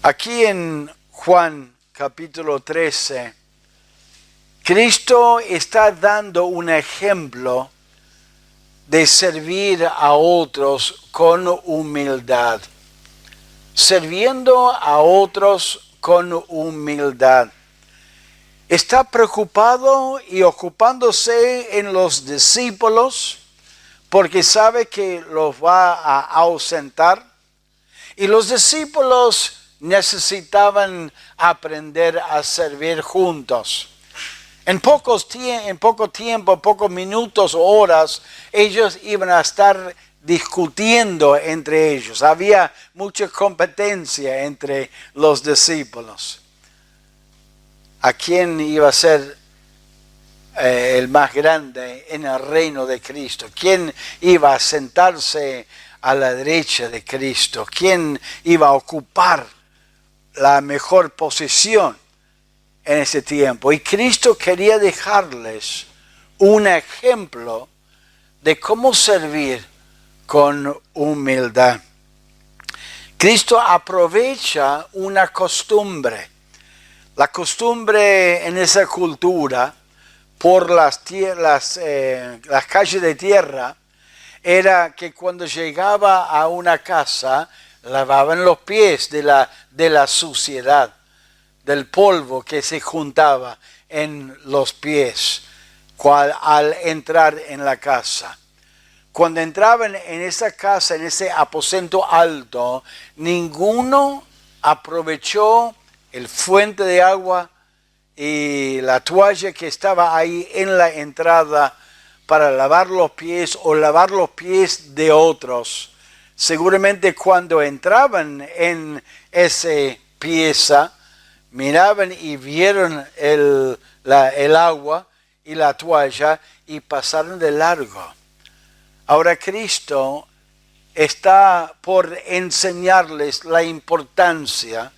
Aquí en Juan capítulo 13, Cristo está dando un ejemplo de servir a otros con humildad. Sirviendo a otros con humildad. Está preocupado y ocupándose en los discípulos porque sabe que los va a ausentar. Y los discípulos necesitaban aprender a servir juntos. En poco tiempo, pocos minutos o horas, ellos iban a estar discutiendo entre ellos. Había mucha competencia entre los discípulos. ¿A quién iba a ser el más grande en el reino de Cristo? ¿Quién iba a sentarse a la derecha de Cristo? ¿Quién iba a ocupar la mejor posición en ese tiempo? Y Cristo quería dejarles un ejemplo de cómo servir con humildad. Cristo aprovecha una costumbre. La costumbre en esa cultura, por las calles de tierra, era que cuando llegaba a una casa, lavaban los pies de la suciedad, del polvo que se juntaba en los pies al entrar en la casa. Cuando entraban en esa casa, en ese aposento alto, ninguno aprovechó el fuente de agua y la toalla que estaba ahí en la entrada para lavar los pies o lavar los pies de otros. Seguramente cuando entraban en esa pieza, miraban y vieron el agua y la toalla y pasaron de largo. Ahora Cristo está por enseñarles la importancia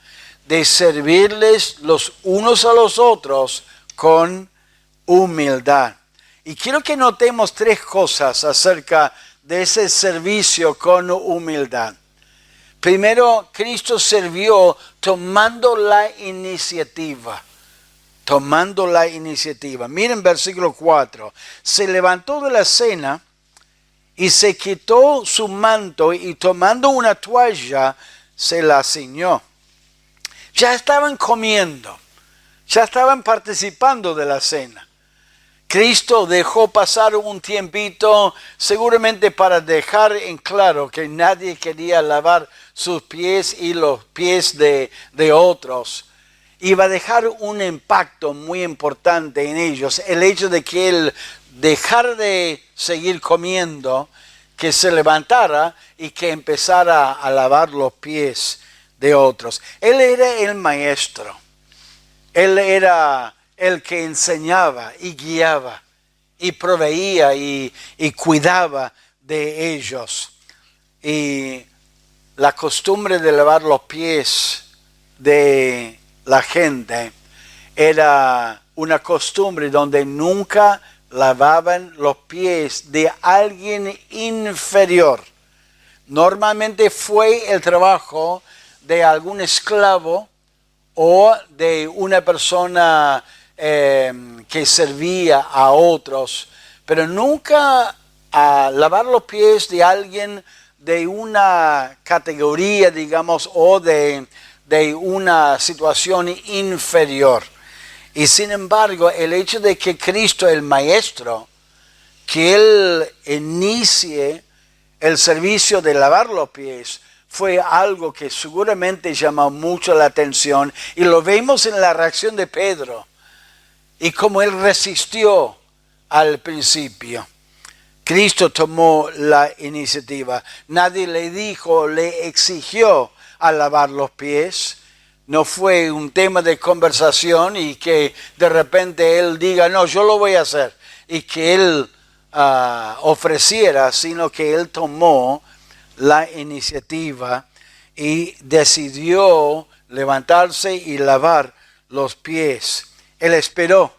de servirles los unos a los otros con humildad. Y quiero que notemos tres cosas acerca de ese servicio con humildad. Primero, Cristo sirvió tomando la iniciativa. Tomando la iniciativa. Miren versículo 4. Se levantó de la cena y se quitó su manto y tomando una toalla se la ciñó. Ya estaban comiendo, ya estaban participando de la cena. Cristo dejó pasar un tiempito, seguramente para dejar en claro que nadie quería lavar sus pies y los pies de otros. Iba a dejar un impacto muy importante en ellos. El hecho de que Él dejara de seguir comiendo, que se levantara y que empezara a lavar los pies de otros. Él era el maestro. Él era el que enseñaba y guiaba y proveía y cuidaba de ellos. Y la costumbre de lavar los pies de la gente era una costumbre donde nunca lavaban los pies de alguien inferior. Normalmente fue el trabajo de algún esclavo o de una persona que servía a otros, pero nunca a lavar los pies de alguien de una categoría, digamos, o de una situación inferior. Y sin embargo, el hecho de que Cristo, el Maestro, que Él inicie el servicio de lavar los pies, fue algo que seguramente llamó mucho la atención. Y lo vemos en la reacción de Pedro y cómo él resistió al principio. Cristo tomó la iniciativa. Nadie le dijo, le exigió a lavar los pies. No fue un tema de conversación y que de repente él diga, no, yo lo voy a hacer. Y que él ofreciera, sino que él tomó la iniciativa y decidió levantarse y lavar los pies. Él esperó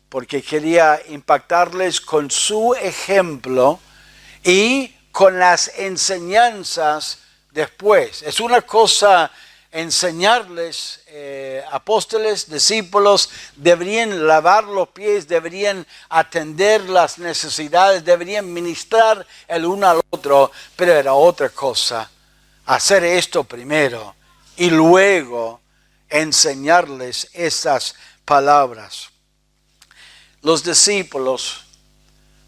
porque quería impactarles con su ejemplo y con las enseñanzas después. Es una cosa enseñarles, apóstoles, discípulos, deberían lavar los pies, deberían atender las necesidades, deberían ministrar el uno al otro, pero era otra cosa. Hacer esto primero y luego enseñarles estas palabras. Los discípulos,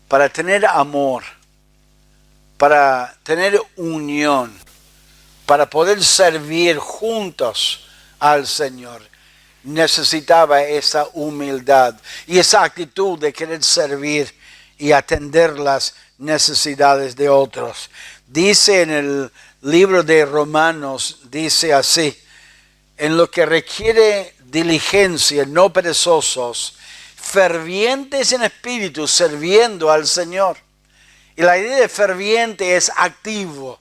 para tener amor, para tener unión, para poder servir juntos al Señor, necesitaba esa humildad y esa actitud de querer servir y atender las necesidades de otros. Dice en el libro de Romanos, dice así: en lo que requiere diligencia, no perezosos, fervientes en espíritu, sirviendo al Señor. Y la idea de ferviente es activo.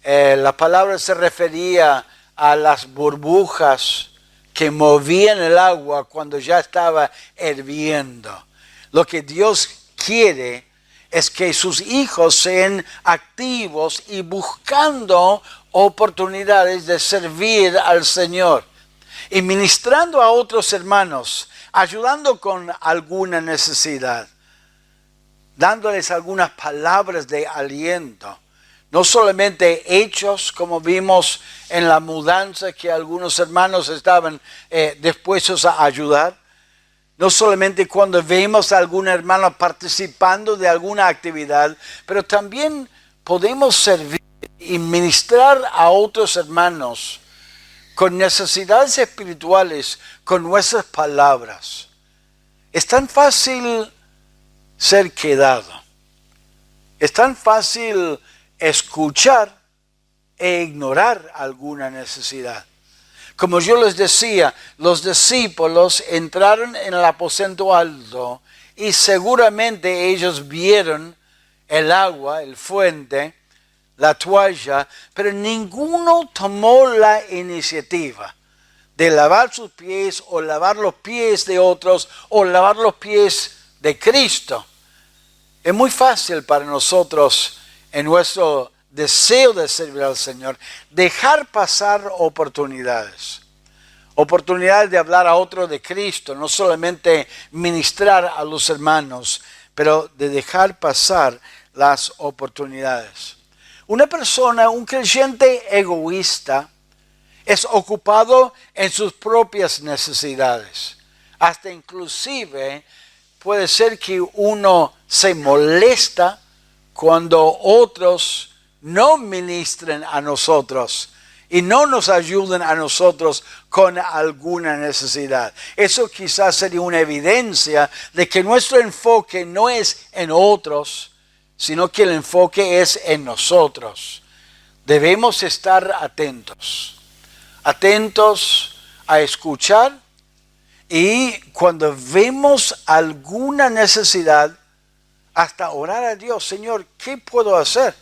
La palabra se refería a las burbujas que movían el agua cuando ya estaba hirviendo. Lo que Dios quiere es que sus hijos sean activos y buscando oportunidades de servir al Señor y ministrando a otros hermanos, ayudando con alguna necesidad, dándoles algunas palabras de aliento. No solamente hechos, como vimos en la mudanza, que algunos hermanos estaban dispuestos a ayudar. No solamente cuando vemos a algún hermano participando de alguna actividad, pero también podemos servir y ministrar a otros hermanos con necesidades espirituales, con nuestras palabras. Es tan fácil ser quedado. Es tan fácil escuchar e ignorar alguna necesidad. Como yo les decía, los discípulos entraron en el aposento alto y seguramente ellos vieron el agua, el fuente, la toalla, pero ninguno tomó la iniciativa de lavar sus pies o lavar los pies de otros o lavar los pies de Cristo. Es muy fácil para nosotros, en nuestro deseo de servir al Señor, dejar pasar oportunidades. Oportunidades de hablar a otro de Cristo, no solamente ministrar a los hermanos, pero de dejar pasar las oportunidades. Una persona, un creyente egoísta, es ocupado en sus propias necesidades. Hasta inclusive puede ser que uno se molesta cuando otros no ministren a nosotros y no nos ayuden a nosotros con alguna necesidad. Eso quizás sería una evidencia de que nuestro enfoque no es en otros, sino que el enfoque es en nosotros. Debemos estar atentos a escuchar, y cuando vemos alguna necesidad, hasta orar a Dios: Señor, ¿qué puedo hacer?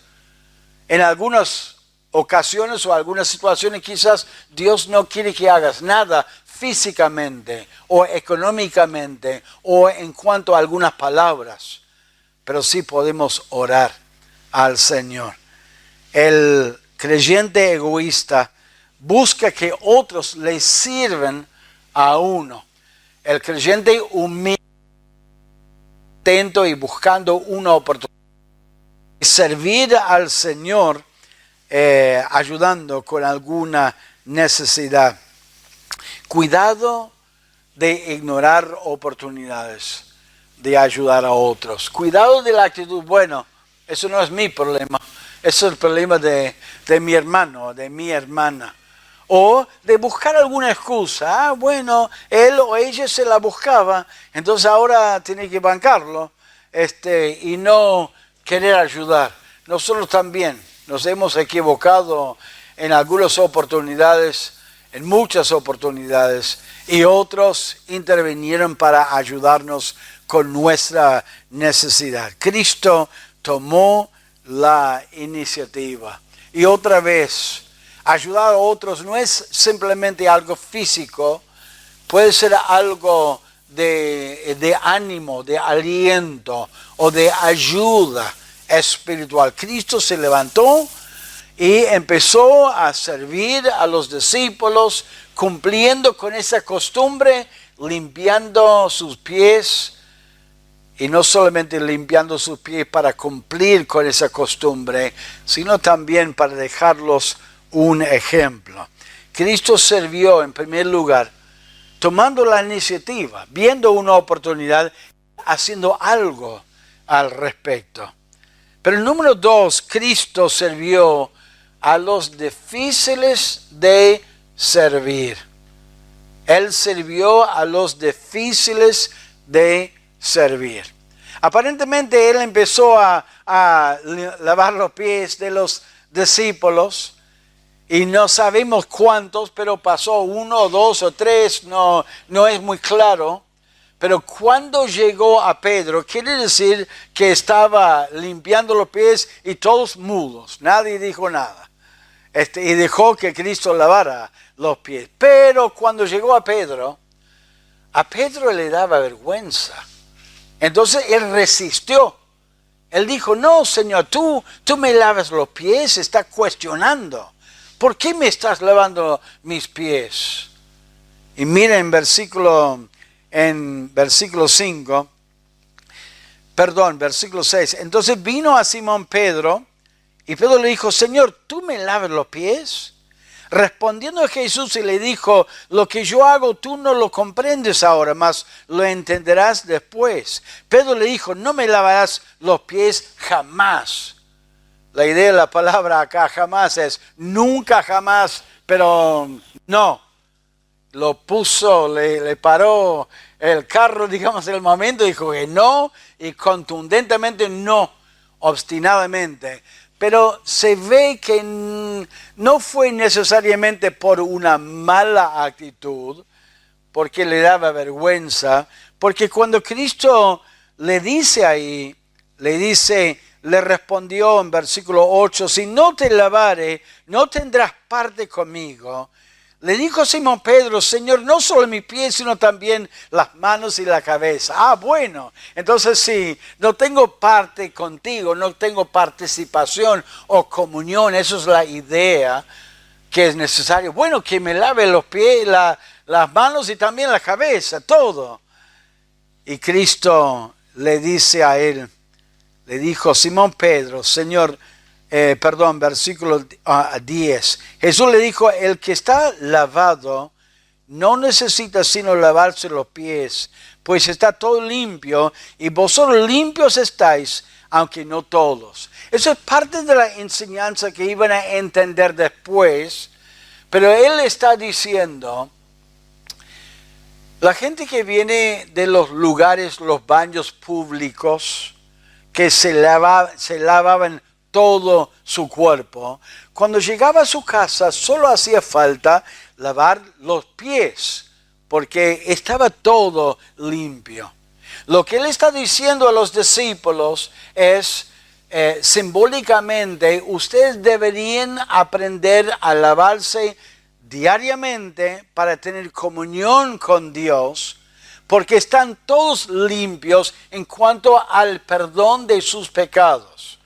En algunas ocasiones o algunas situaciones quizás Dios no quiere que hagas nada físicamente o económicamente o en cuanto a algunas palabras, pero sí podemos orar al Señor. El creyente egoísta busca que otros le sirvan a uno. El creyente humilde, atento y buscando una oportunidad de servir al Señor, ayudando con alguna necesidad. Cuidado de ignorar oportunidades de ayudar a otros. Cuidado de la actitud: bueno, eso no es mi problema, eso es el problema de mi hermano, de mi hermana. O de buscar alguna excusa. Bueno, él o ella se la buscaba, entonces ahora tiene que bancarlo, y no querer ayudar. Nosotros también nos hemos equivocado en algunas oportunidades, en muchas oportunidades, y otros intervinieron para ayudarnos con nuestra necesidad. Cristo tomó la iniciativa. Y otra vez, ayudar a otros no es simplemente algo físico, puede ser algo de ánimo, de aliento o de ayuda espiritual. Cristo se levantó y empezó a servir a los discípulos, cumpliendo con esa costumbre, limpiando sus pies, y no solamente limpiando sus pies para cumplir con esa costumbre, sino también para dejarlos un ejemplo. Cristo sirvió en primer lugar, tomando la iniciativa, viendo una oportunidad, haciendo algo al respecto. Pero el número 2, Cristo sirvió a los difíciles de servir. Él sirvió a los difíciles de servir. Aparentemente Él empezó a lavar los pies de los discípulos y no sabemos cuántos, pero pasó 1, 2 o 3, no es muy claro. Pero cuando llegó a Pedro, quiere decir que estaba limpiando los pies y todos mudos, nadie dijo nada. Y dejó que Cristo lavara los pies. Pero cuando llegó a Pedro le daba vergüenza. Entonces él resistió. Él dijo, no, Señor, tú me lavas los pies, está cuestionando. ¿Por qué me estás lavando mis pies? Y mira en versículo 6. Entonces vino a Simón Pedro, y Pedro le dijo, Señor, ¿tú me lavas los pies? Respondiendo a Jesús y le dijo, lo que yo hago tú no lo comprendes ahora, mas lo entenderás después. Pedro le dijo, no me lavarás los pies jamás. La idea de la palabra acá jamás es nunca jamás, pero no. Lo puso, le paró el carro, digamos, en el momento, dijo que no, y contundentemente no, obstinadamente. Pero se ve que no fue necesariamente por una mala actitud, porque le daba vergüenza, porque cuando Cristo le dice ahí, le respondió en versículo 8, si no te lavare, no tendrás parte conmigo. Le dijo Simón Pedro, Señor, no solo mis pies, sino también las manos y la cabeza. Ah, bueno, entonces sí, no tengo parte contigo, no tengo participación o comunión. Eso es la idea que es necesario. Bueno, que me lave los pies, las manos y también la cabeza, todo. Y Cristo le dice a él, le dijo Simón Pedro, Señor, versículo 10. Jesús le dijo, el que está lavado no necesita sino lavarse los pies, pues está todo limpio y vosotros limpios estáis, aunque no todos. Eso es parte de la enseñanza que iban a entender después, pero él está diciendo, la gente que viene de los lugares, los baños públicos, que se lavaban todo su cuerpo, cuando llegaba a su casa solo hacía falta lavar los pies, porque estaba todo limpio. Lo que él está diciendo a los discípulos es, simbólicamente, ustedes deberían aprender a lavarse diariamente para tener comunión con Dios, porque están todos limpios en cuanto al perdón de sus pecados.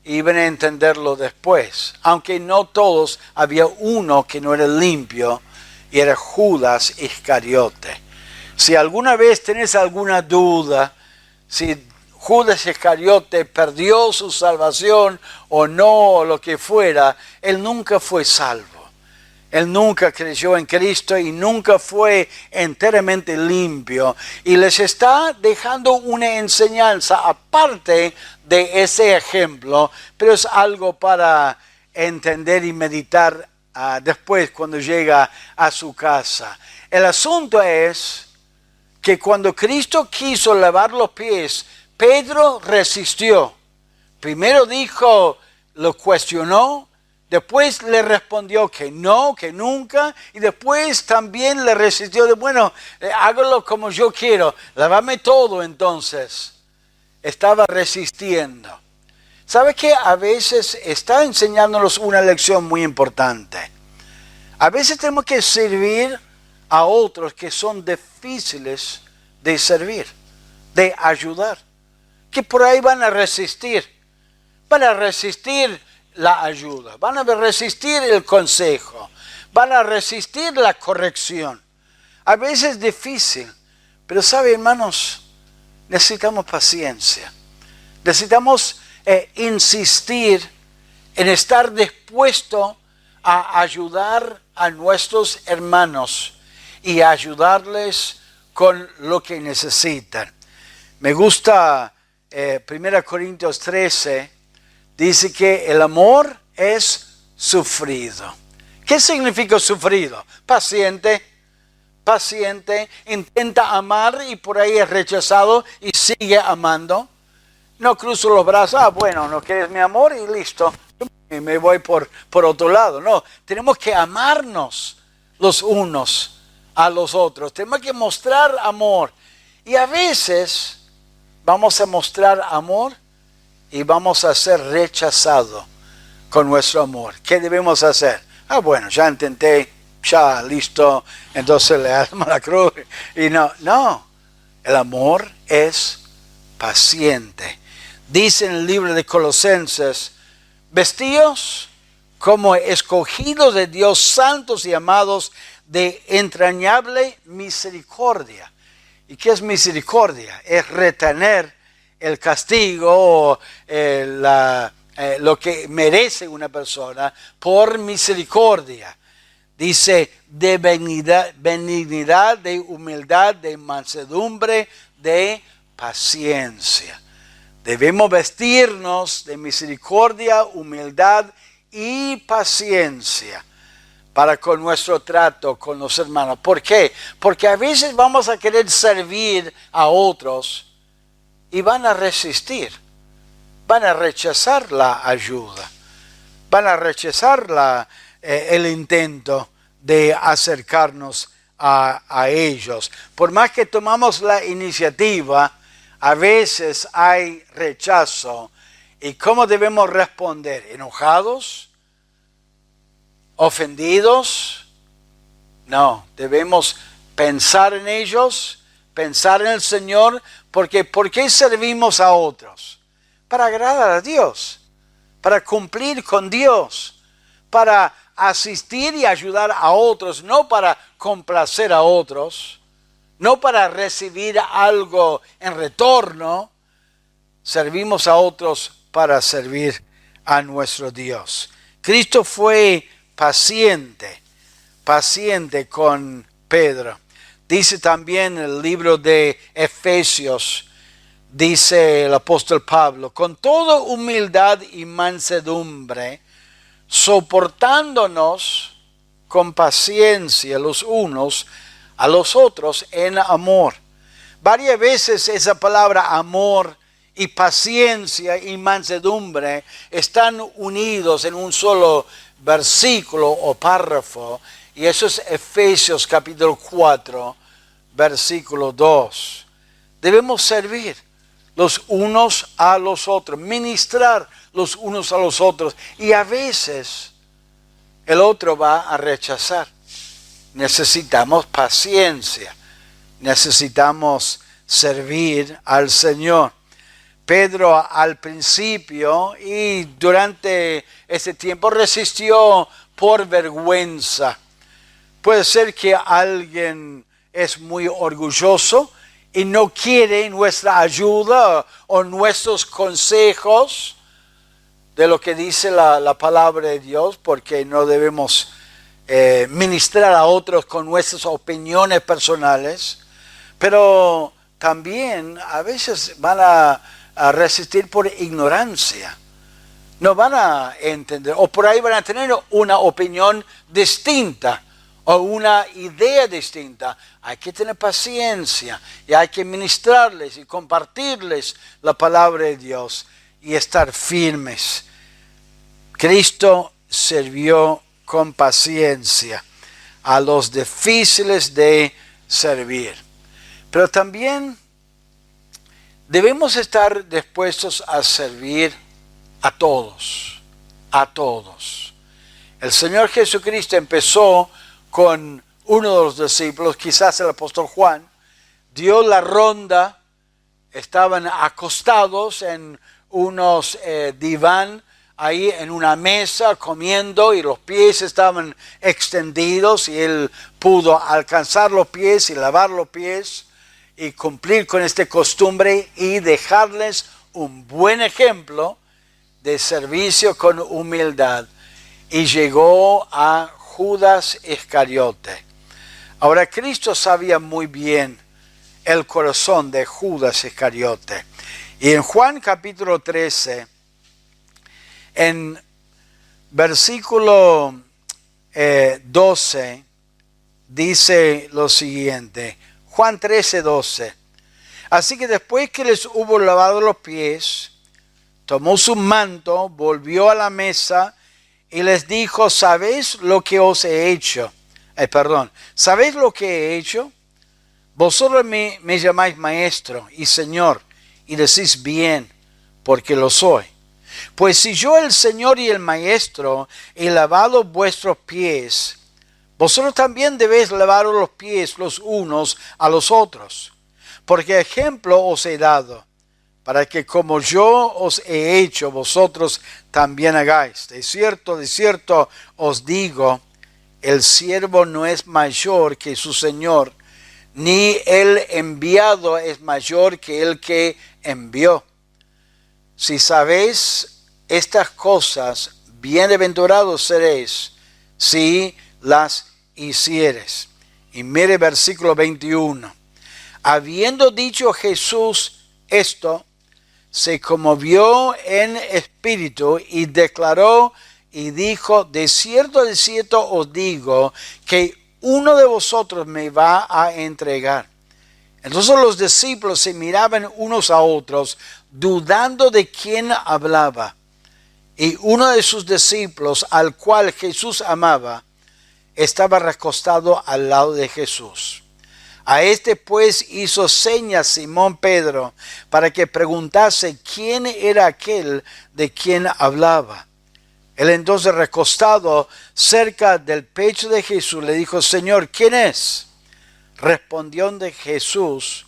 Iban a entenderlo después, aunque no todos, había uno que no era limpio y era Judas Iscariote. Si alguna vez tenés alguna duda, si Judas Iscariote perdió su salvación o no, o lo que fuera, él nunca fue salvo. Él nunca creyó en Cristo y nunca fue enteramente limpio. Y les está dejando una enseñanza aparte de ese ejemplo, pero es algo para entender y meditar después cuando llega a su casa. El asunto es que cuando Cristo quiso lavar los pies, Pedro resistió. Primero dijo, lo cuestionó. Después le respondió que no, que nunca, y después también le resistió de, bueno, hágalo como yo quiero, lávame todo entonces. Estaba resistiendo. ¿Sabe qué? A veces está enseñándonos una lección muy importante. A veces tenemos que servir a otros que son difíciles de servir, de ayudar, que por ahí van a resistir la ayuda, van a resistir el consejo, van a resistir la corrección. A veces es difícil, pero sabe, hermanos, necesitamos paciencia. Necesitamos insistir en estar dispuesto a ayudar a nuestros hermanos y a ayudarles con lo que necesitan. Me gusta 1 Corintios 13, dice que el amor es sufrido. ¿Qué significa sufrido? Paciente, intenta amar y por ahí es rechazado y sigue amando. No cruzo los brazos, bueno, no quieres mi amor y listo, y me voy por otro lado. No, tenemos que amarnos los unos a los otros, tenemos que mostrar amor. Y a veces vamos a mostrar amor y vamos a ser rechazados con nuestro amor. ¿Qué debemos hacer? Bueno, ya intenté, ya listo, entonces le damos la cruz. Y no, el amor es paciente. Dice en el libro de Colosenses, vestíos como escogidos de Dios, santos y amados, de entrañable misericordia. ¿Y qué es misericordia? Es retener el castigo, lo que merece una persona por misericordia. Dice de benignidad, de humildad, de mansedumbre, de paciencia. Debemos vestirnos de misericordia, humildad y paciencia para con nuestro trato con los hermanos. ¿Por qué? Porque a veces vamos a querer servir a otros y van a resistir, van a rechazar la ayuda, van a rechazar el intento de acercarnos a ellos. Por más que tomamos la iniciativa, a veces hay rechazo. ¿Y cómo debemos responder? ¿Enojados? ¿Ofendidos? No, debemos pensar en ellos, pensar en el Señor, porque ¿por qué servimos a otros? Para agradar a Dios, para cumplir con Dios, para asistir y ayudar a otros, no para complacer a otros, no para recibir algo en retorno. Servimos a otros para servir a nuestro Dios. Cristo fue paciente con Pedro. Dice también en el libro de Efesios, dice el apóstol Pablo, con toda humildad y mansedumbre, soportándonos con paciencia los unos a los otros en amor. Varias veces esa palabra amor y paciencia y mansedumbre están unidos en un solo versículo o párrafo, y eso es Efesios capítulo 4, versículo 2. Debemos servir los unos a los otros, ministrar los unos a los otros, y a veces el otro va a rechazar. Necesitamos paciencia, necesitamos servir al Señor. Pedro al principio y durante ese tiempo resistió por vergüenza. Puede ser que alguien es muy orgulloso y no quiere nuestra ayuda o nuestros consejos de lo que dice la palabra de Dios, porque no debemos ministrar a otros con nuestras opiniones personales, pero también a veces van a resistir por ignorancia. No van a entender, o por ahí van a tener una opinión distinta o una idea distinta. Hay que tener paciencia y hay que ministrarles y compartirles la palabra de Dios y estar firmes. Cristo sirvió con paciencia a los difíciles de servir. Pero también debemos estar dispuestos a servir a todos, a todos. El Señor Jesucristo empezó con uno de los discípulos, quizás el apóstol Juan, dio la ronda, estaban acostados en unos diván ahí en una mesa comiendo y los pies estaban extendidos y él pudo alcanzar los pies y lavar los pies y cumplir con esta costumbre y dejarles un buen ejemplo de servicio con humildad. Y llegó a Judas Iscariote. Ahora Cristo sabía muy bien el corazón de Judas Iscariote. Y en Juan capítulo 13, en versículo 12, dice lo siguiente. Juan 13, 12. Así que después que les hubo lavado los pies, tomó su manto, volvió a la mesa y les dijo, ¿sabéis lo que os he hecho? ¿Sabéis lo que he hecho? Vosotros me llamáis maestro y señor, y decís bien, porque lo soy. Pues si yo, el Señor y el Maestro, he lavado vuestros pies, vosotros también debéis lavaros los pies los unos a los otros. Porque ejemplo os he dado, para que como yo os he hecho, vosotros también hagáis. De cierto os digo, el siervo no es mayor que su Señor, ni el enviado es mayor que el que envió. Si sabéis estas cosas, bienaventurados seréis si las hicieres. Y mire versículo 21. Habiendo dicho Jesús esto, se conmovió en espíritu y declaró y dijo, de cierto os digo que uno de vosotros me va a entregar. Entonces los discípulos se miraban unos a otros, dudando de quién hablaba. Y uno de sus discípulos, al cual Jesús amaba, estaba recostado al lado de Jesús. A este pues hizo señas Simón Pedro para que preguntase quién era aquel de quien hablaba. Él entonces, recostado cerca del pecho de Jesús, le dijo, Señor, ¿quién es? Respondió de Jesús,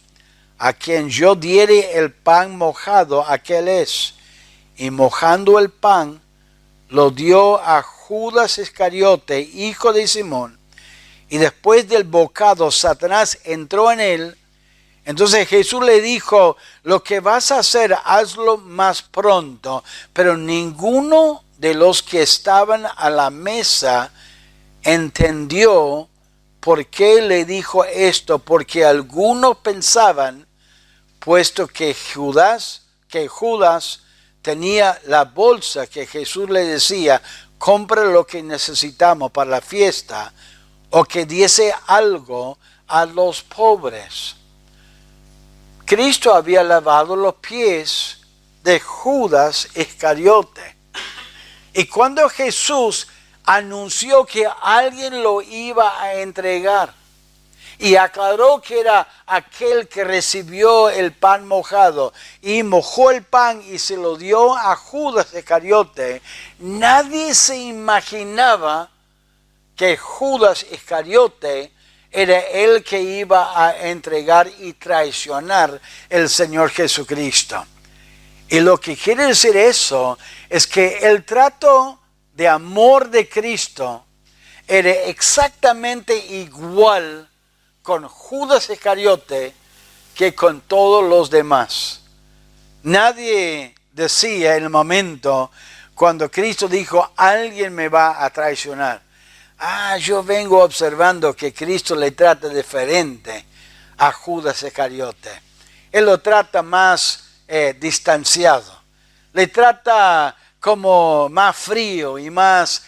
a quien yo diere el pan mojado, aquel es. Y mojando el pan, lo dio a Judas Iscariote, hijo de Simón. Y después del bocado, Satanás entró en él. Entonces Jesús le dijo, lo que vas a hacer, hazlo más pronto. Pero ninguno de los que estaban a la mesa entendió por qué le dijo esto, porque algunos pensaban, puesto que Judas tenía la bolsa que Jesús le decía, compra lo que necesitamos para la fiesta, o que diese algo a los pobres. Cristo había lavado los pies de Judas Iscariote. Y cuando Jesús anunció que alguien lo iba a entregar y aclaró que era aquel que recibió el pan mojado y mojó el pan y se lo dio a Judas Iscariote, nadie se imaginaba que Judas Iscariote era el que iba a entregar y traicionar el Señor Jesucristo. Y lo que quiere decir eso es que el trato de amor de Cristo era exactamente igual con Judas Iscariote que con todos los demás. Nadie decía en el momento cuando Cristo dijo, alguien me va a traicionar. Yo vengo observando que Cristo le trata diferente a Judas Iscariote. Él lo trata más distanciado. Le trata como más frío y más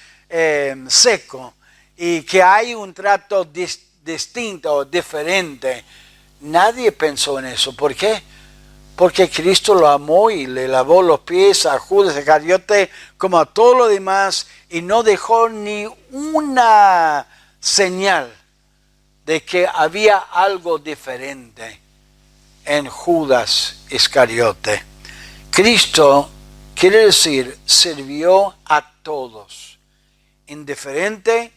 seco. Y que hay un trato distinto, diferente. Nadie pensó en eso. ¿Por qué? Porque Cristo lo amó y le lavó los pies a Judas Iscariote como a todos los demás y no dejó ni una señal de que había algo diferente en Judas Iscariote. Cristo, quiere decir, sirvió a todos, indiferente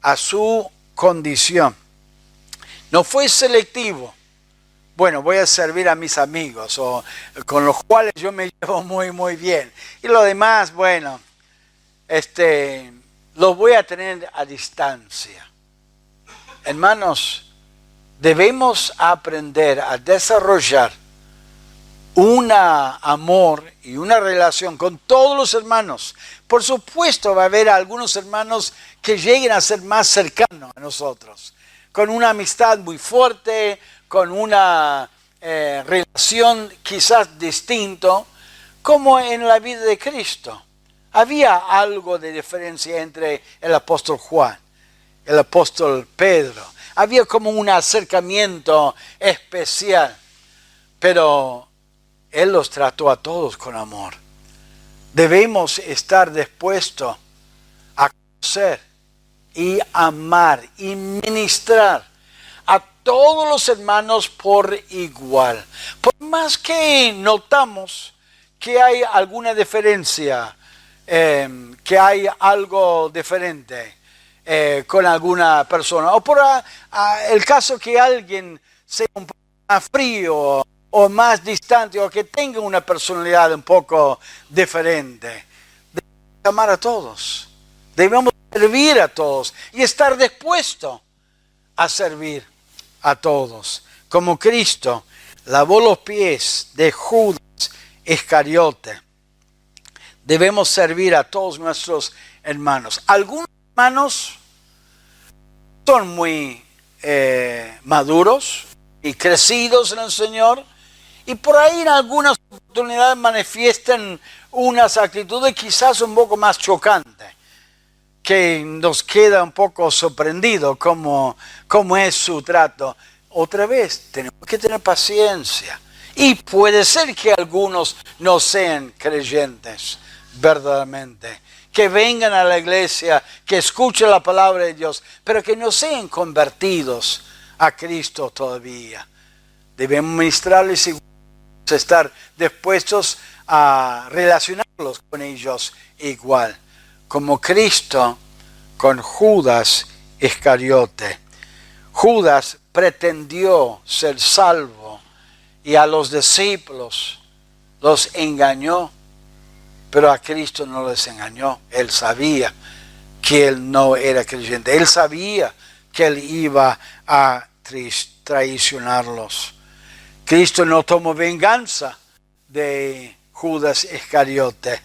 a su condición. No fue selectivo. bueno, voy a servir a mis amigos o con los cuales yo me llevo muy, muy bien. Y lo demás, bueno, los voy a tener a distancia. Hermanos, debemos aprender a desarrollar un amor y una relación con todos los hermanos. Por supuesto, va a haber algunos hermanos que lleguen a ser más cercanos a nosotros, con una amistad muy fuerte, con una relación quizás distinta, como en la vida de Cristo. Había algo de diferencia entre el apóstol Juan, el apóstol Pedro. Había como un acercamiento especial, pero Él los trató a todos con amor. Debemos estar dispuestos a conocer y amar y ministrar a todos los hermanos por igual. Por más que notamos que hay alguna diferencia, que hay algo diferente con alguna persona, o por el caso que alguien sea un poco más frío o más distante, o que tenga una personalidad un poco diferente. Debemos amar a todos, debemos servir a todos y estar dispuestos a servir a todos. Como Cristo lavó los pies de Judas Iscariote, debemos servir a todos nuestros hermanos. Algunos hermanos son muy maduros y crecidos en el Señor, y por ahí en algunas oportunidades manifiestan unas actitudes quizás un poco más chocantes, que nos queda un poco sorprendido cómo es su trato. Otra vez, tenemos que tener paciencia. Y puede ser que algunos no sean creyentes verdaderamente, que vengan a la iglesia, que escuchen la palabra de Dios, pero que no sean convertidos a Cristo todavía. Debemos ministrarles y estar dispuestos a relacionarlos con ellos igual, como Cristo con Judas Iscariote. Judas pretendió ser salvo y a los discípulos los engañó, pero a Cristo no les engañó. Él sabía que él no era creyente. Él sabía que él iba a traicionarlos. Cristo no tomó venganza de Judas Iscariote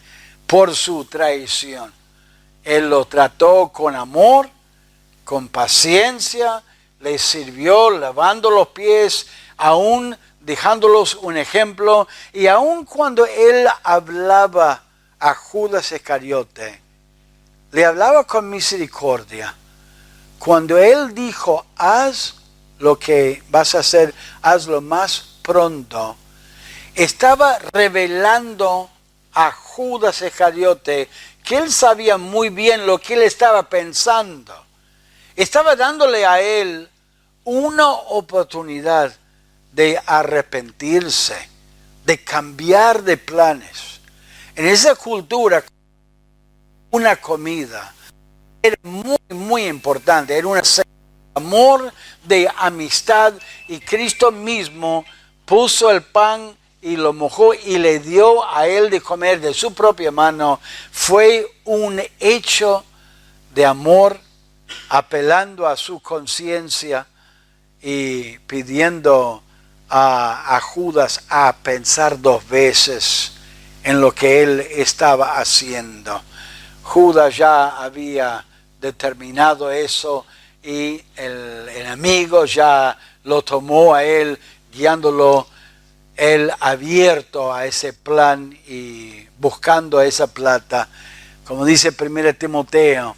por su traición. Él lo trató con amor, con paciencia, le sirvió lavando los pies, aún dejándolos un ejemplo, y aún cuando él hablaba a Judas Iscariote, le hablaba con misericordia. Cuando él dijo, haz lo que vas a hacer, hazlo más pronto, estaba revelando a Judas Iscariote que él sabía muy bien lo que él estaba pensando. Estaba dándole a él una oportunidad de arrepentirse, de cambiar de planes. En esa cultura, una comida era muy, muy importante, era una señal de amor, de amistad, y Cristo mismo puso el pan y lo mojó y le dio a él de comer de su propia mano. Fue un hecho de amor, apelando a su conciencia y pidiendo a Judas a pensar dos veces en lo que él estaba haciendo. Judas ya había determinado eso, y el enemigo ya lo tomó a él, guiándolo él abierto a ese plan y buscando esa plata. Como dice 1 Timoteo,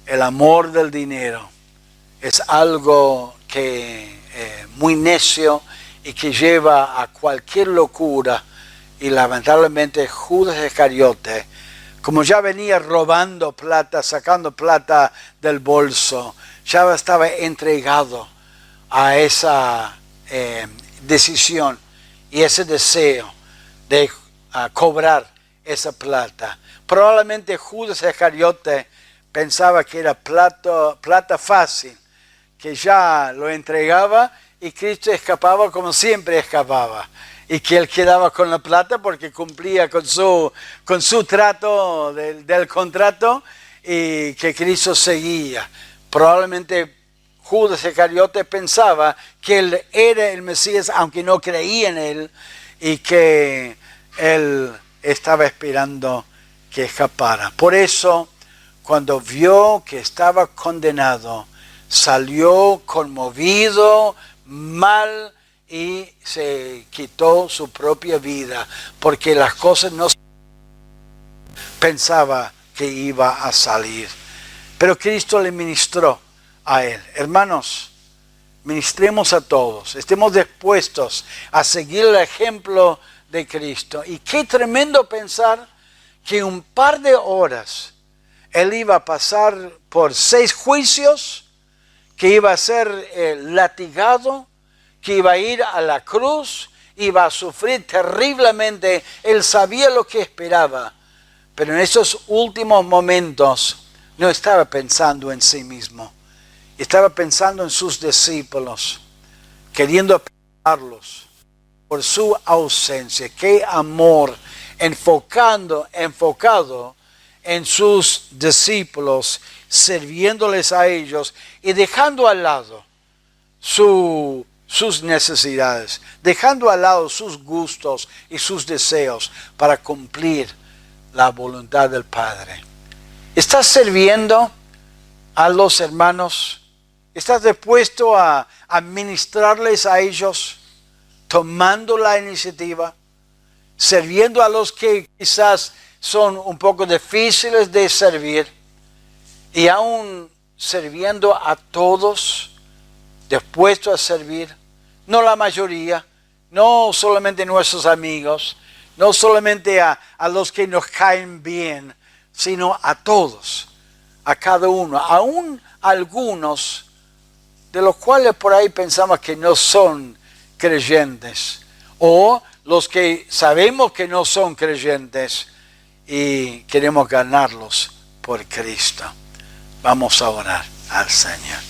el amor del dinero es algo que muy necio y que lleva a cualquier locura. Y lamentablemente Judas Iscariote, como ya venía robando plata, sacando plata del bolso, ya estaba entregado a esa decisión y ese deseo de cobrar esa plata. Probablemente Judas Iscariote pensaba que era plata fácil, que ya lo entregaba y Cristo escapaba como siempre escapaba. Y que él quedaba con la plata porque cumplía con su trato del contrato, y que Cristo seguía. Probablemente Judas Iscariote pensaba que él era el Mesías, aunque no creía en él, y que él estaba esperando que escapara. Por eso, cuando vio que estaba condenado, salió conmovido, mal, y se quitó su propia vida, porque las cosas no pensaba que iba a salir. Pero Cristo le ministró a él. Hermanos, ministremos a todos, estemos dispuestos a seguir el ejemplo de Cristo. Y qué tremendo pensar que un par de horas él iba a pasar por 6 juicios, que iba a ser latigado, que iba a ir a la cruz, iba a sufrir terriblemente. Él sabía lo que esperaba, pero en esos últimos momentos no estaba pensando en sí mismo. Estaba pensando en sus discípulos, queriendo perdonarlos por su ausencia. Qué amor, enfocado en sus discípulos, sirviéndoles a ellos y dejando al lado sus necesidades, dejando al lado sus gustos y sus deseos para cumplir la voluntad del Padre. ¿Estás sirviendo a los hermanos? ¿Estás dispuesto a ministrarles a ellos, tomando la iniciativa, sirviendo a los que quizás son un poco difíciles de servir, y aún sirviendo a todos, dispuesto a servir? No la mayoría, no solamente nuestros amigos, no solamente a los que nos caen bien, sino a todos, a cada uno, aún algunos de los cuales por ahí pensamos que no son creyentes, o los que sabemos que no son creyentes y queremos ganarlos por Cristo. Vamos a orar al Señor.